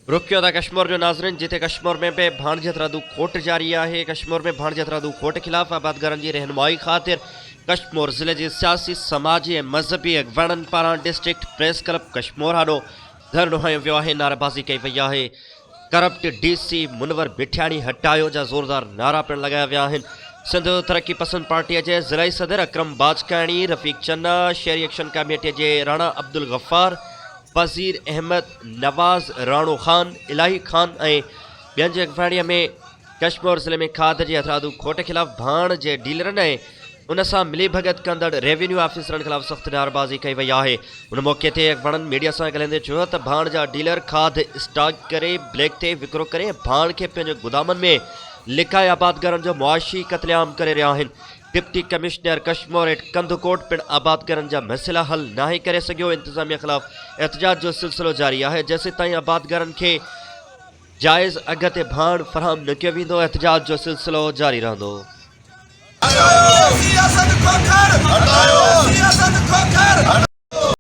रुकियो था कश्मीर जो नाज़रीन, जिते कश्मीर में भी भाणजी हथरादू कोर्ट जारी है। कश्मीर में भाणजी हथरादू कोर्ट खिलाफ आबादगारनि जी रहनुमाई खातिर कश्मीर ज़िले के सियासी समाजी और मजहबी अगवाननि पारां डिस्ट्रिक्ट प्रेस क्लब कश्मीर हाॾो धरनो हयो वियो है। नारेबाज़ी कई वई है। करप्ट DC मुनवर बिठियाणी हटायो जा ज़ोरदार नारा पिण लगाया विया आहिनि। सिंध तरक्की पसंद पार्टी के ज़िलाई सदर अकरम बाजकाणी, रफ़ीक चन्ना, शहरी एक्शन कमेटी के राणा अब्दुल गफ्फार, वज़ीर अहमद नवाज़, राणो खान, इलाही खान ऐं ॿियनि जी अॻुवाणीअ में कश्मीर ज़िले में खाद जे हथरादू खोट खिलाफ़ भाण जे डीलरनि ऐं उन सां मिली भगत कंदड़ रेवेन्यू ऑफिसरनि खिलाफ़ सख़्त नारेबाज़ी कई वई आहे। उन मौक़े ते अॻुवाणनि मीडिया सां ॻाल्हाईंदे चयो त भाण जा डीलर खाद स्टॉक करे ब्लैक ते विकिरो करे भाण खे पंहिंजे गुदामनि में लिकाए आबादगारनि जो मुआशी क़त्लेआम करे रहिया आहिनि। Deputy commissioner Kashmore at Kandhkot पिण आबादगारनि जा मसइला हल नाहे करे सघियो। इंतज़ामिया ख़िलाफ़ एहतजाज जो सिलसिलो जारी है। जेसि ताईं आबादगारनि खे जायज़ अघ ते भाण फराहम न कयो वेंदो, एहतजाज जो सिलसिलो जारी रहंदो।